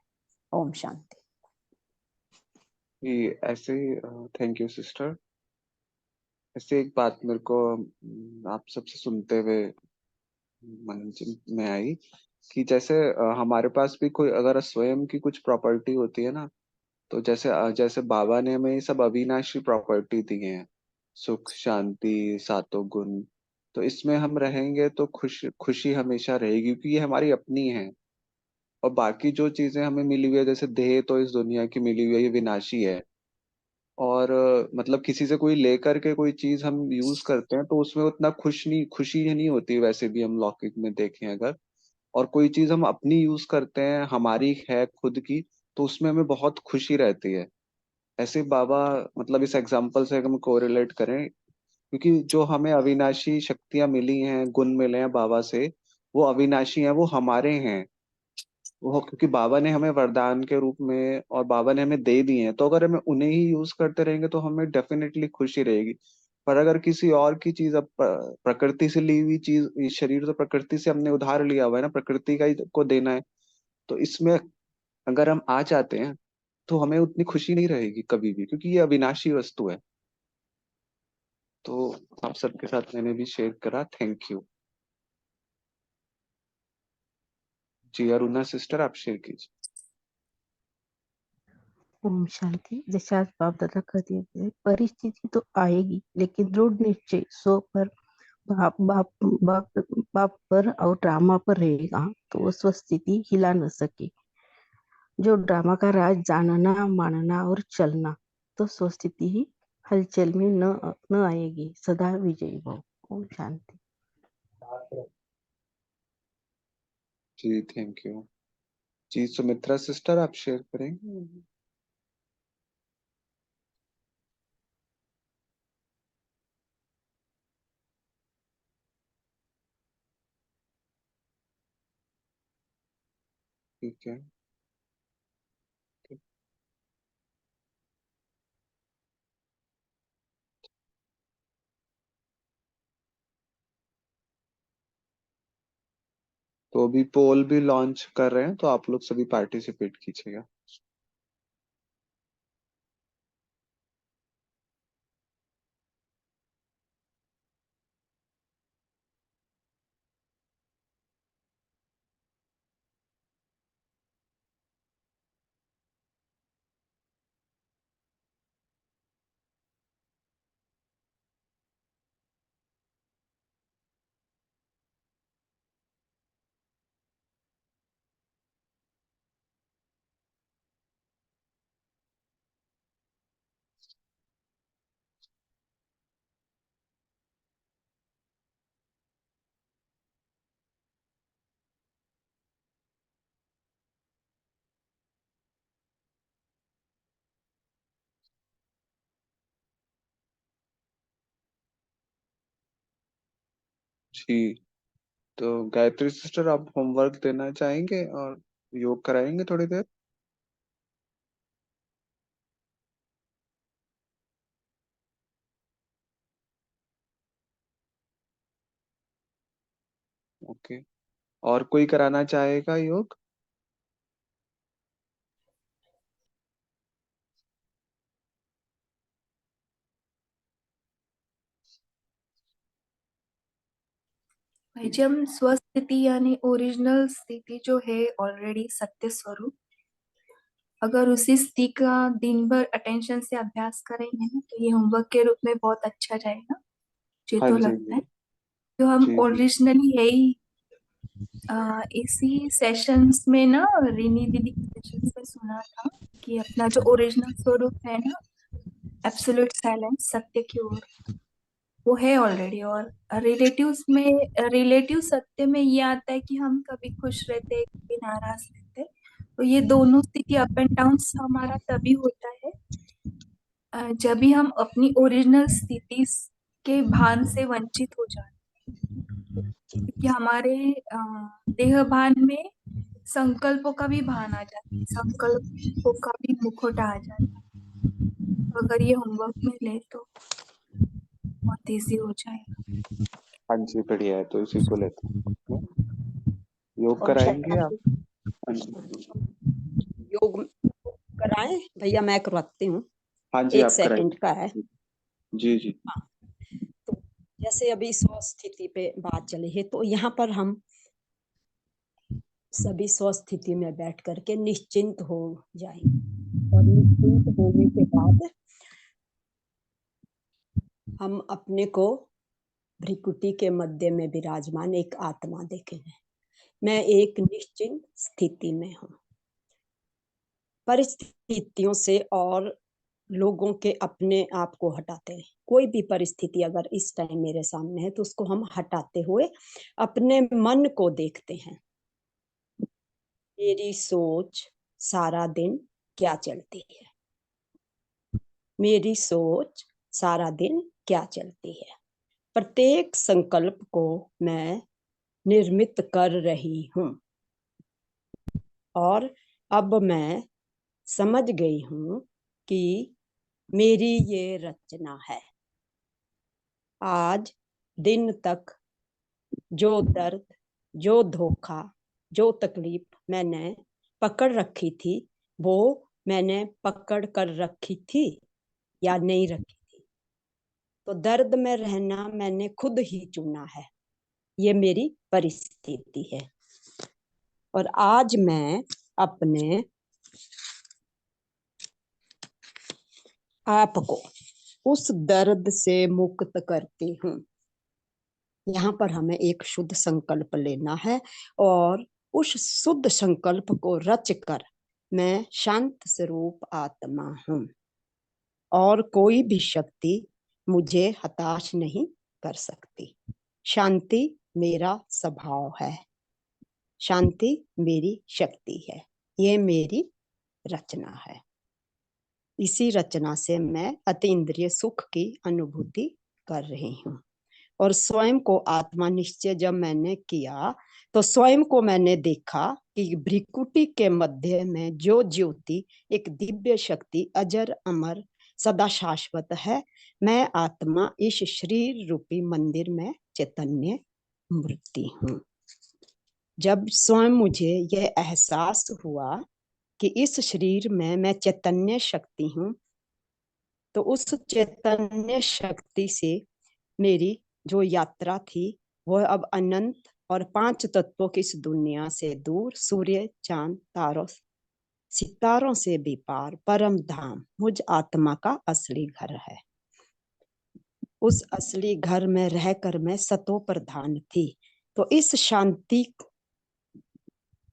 ओम शांति। ऐसे थैंक यू सिस्टर। ऐसे एक बात मेरे को आप सबसे सुनते हुए मन में आई कि जैसे हमारे पास भी कोई अगर स्वयं की कुछ प्रॉपर्टी होती है ना, तो जैसे बाबा ने हमें ये सब अविनाशी प्रॉपर्टी दी है, सुख, शांति, सातों गुण। तो इसमें हम रहेंगे तो खुशी हमेशा रहेगी, क्योंकि ये हमारी अपनी है। और बाकी जो चीजें हमें मिली हुई है, जैसे देह तो इस दुनिया की मिली हुई है, ये विनाशी है। और मतलब किसी से कोई लेकर के कोई चीज हम यूज करते हैं तो उसमें उतना खुशी नहीं होती। वैसे भी हम लौकिक में देखें अगर, और कोई चीज हम अपनी यूज करते हैं, हमारी है खुद की, तो उसमें हमें बहुत खुशी रहती है। ऐसे बाबा मतलब इस एग्जाम्पल से हम कोरिलेट करें, क्योंकि जो हमें अविनाशी शक्तियां मिली हैं, गुण मिले हैं बाबा से, वो अविनाशी हैं, वो हमारे हैं। वो क्योंकि बाबा ने हमें वरदान के रूप में और बाबा ने हमें दे दिए हैं, तो अगर हमें उन्हें ही यूज करते रहेंगे तो हमें डेफिनेटली खुशी रहेगी। पर अगर किसी और की चीज, अब प्रकृति से ली हुई चीज, ये शरीर तो प्रकृति से हमने उधार लिया हुआ है ना, प्रकृति का ही को देना है। तो इसमें अगर हम आ जाते हैं तो हमें उतनी खुशी नहीं रहेगी कभी भी, क्योंकि ये अविनाशी वस्तु है। तो आप सबके साथ मैंने भी शेयर करा, thank you. Ji Aruna sister, आप शेयर कीजिए। ओम शांति। जैसे आज बाप दादा का दिया गया है, परिस्थिति तो आएगी लेकिन दृढ़ निश्चय सो पर बाप बाप बाप बाप पर और ड्रामा पर रहेगा तो वो स्वस्थिति हिला न सके। जो ड्रामा का राज जानना मानना और चलना, तो स्वस्थिति ही हलचल में न आएगी। सदा विजयी भव। ओम शांति। जी थैंक यू। जी सुमित्रा सिस्टर, आप शेयर करेंगे। ठीक है। तो अभी पोल भी लॉन्च कर रहे हैं, तो आप लोग सभी पार्टिसिपेट कीजिएगा। जी, तो गायत्री सिस्टर, आप होमवर्क देना चाहेंगे और योग कराएंगे थोड़ी देर। ओके, और कोई कराना चाहेगा योग। भाई जी, हम स्वस्थिति यानी ओरिजिनल स्थिति जो है ऑलरेडी सत्य स्वरूप, अगर उसी स्थिति का दिन भर अटेंशन से अभ्यास करेंगे ना तो ये होमवर्क के रूप में बहुत अच्छा जाएगा, मुझे हाँ तो जी लगता है। तो हम जी जी। ओरिजिनली है ही इसी सेशंस में ना, रिनी दीदी के सेशंस में सुना था कि अपना जो ओरिजिनल स्वरूप है ना, एब्सोल्यूट साइलेंस, सत्य की ओर, वो है ऑलरेडी। और रिलेटिव सत्य में ये आता है कि हम कभी खुश रहते कभी नाराज रहते, तो ये दोनों स्थिति अप एंड डाउन हमारा तभी होता है जब भी हम अपनी ओरिजिनल स्थिति के भान से वंचित हो जाते, क्योंकि हमारे देह भान में संकल्पों का भी भान आ जाता है, संकल्पों का भी मुखौटा आ जाता है। तो अगर ये होमवर्क में ले तो बहुत ईजी हो जाएगा। हाँ जी बढ़िया है, तो इसी को लेते हैं। योग ओम कराएंगे आप। शांति। हाँ जी योग कराएं भैया, मैं करवाती हूँ। हाँ जी, 1 आप सेकंड कराइए। का है। जी जी। हाँ, तो जैसे अभी स्वस्थिति पे बात चली है, तो यहाँ पर हम सभी स्वस्थिति में बैठ करके निश्चिंत हो जाएंगे। और निश्चिंत होने के बाद हम अपने को भ्रिकुटी के मध्य में विराजमान एक आत्मा देखेंगे। मैं एक निश्चिंत स्थिति में हूँ। परिस्थितियों से और लोगों के अपने आप को हटाते हैं। कोई भी परिस्थिति अगर इस टाइम मेरे सामने है तो उसको हम हटाते हुए अपने मन को देखते हैं। मेरी सोच सारा दिन क्या चलती है, मेरी सोच सारा दिन क्या चलती है। प्रत्येक संकल्प को मैं निर्मित कर रही हूँ और अब मैं समझ गई हूँ कि मेरी ये रचना है। आज दिन तक जो दर्द, जो धोखा, जो तकलीफ मैंने पकड़ रखी थी, वो मैंने पकड़ कर रखी थी या नहीं रखी थी। तो दर्द में रहना मैंने खुद ही चुना है, ये मेरी परिस्थिति है। और आज मैं अपने आप को उस दर्द से मुक्त करती हूँ। यहाँ पर हमें एक शुद्ध संकल्प लेना है और उस शुद्ध संकल्प को रच कर मैं शांत स्वरूप आत्मा हूँ और कोई भी शक्ति मुझे हताश नहीं कर सकती। शांति मेरा स्वभाव है, शांति मेरी शक्ति है, ये मेरी रचना है। इसी रचना से मैं अतीन्द्रिय सुख की अनुभूति कर रही हूँ। और स्वयं को आत्मा निश्चय जब मैंने किया तो स्वयं को मैंने देखा कि भ्रिकुटी के मध्य में जो ज्योति एक दिव्य शक्ति अजर अमर सदा शाश्वत है, मैं आत्मा इस शरीर रूपी मंदिर में चैतन्य मूर्ति हूँ। जब स्वयं मुझे यह एहसास हुआ कि इस शरीर में मैं चैतन्य शक्ति हूँ, तो उस चैतन्य शक्ति से मेरी जो यात्रा थी वह अब अनंत और 5 तत्वों की इस दुनिया से दूर, सूर्य चांद तारों सितारों से भी पार परम धाम मुझ आत्मा का असली घर है। उस असली घर में रहकर मैं सतो प्रधान थी। तो इस शांति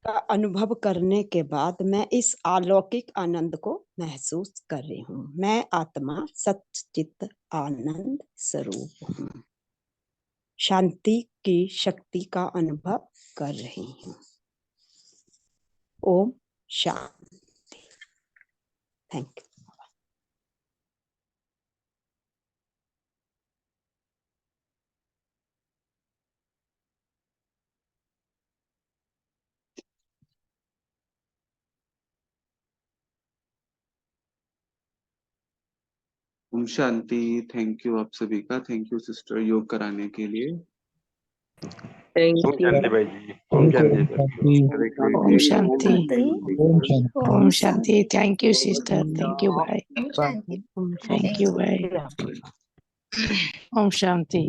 का अनुभव करने के बाद मैं इस अलौकिक आनंद को महसूस कर रही हूँ। मैं आत्मा सच्चित आनंद स्वरूप हूँ, शांति की शक्ति का अनुभव कर रही हूँ। ओम शांति। Thank you. ओम शांति। थैंक यू आप सभी का। थैंक यू सिस्टर योग कराने के लिए। थैंक ओम यू। शांति भाई जी, ओम शांति thank you। ओम शांति। ओम शांति। Thank you sister, thank you भाई, ओम शांति। थैंक यू भाई। ओम शांति।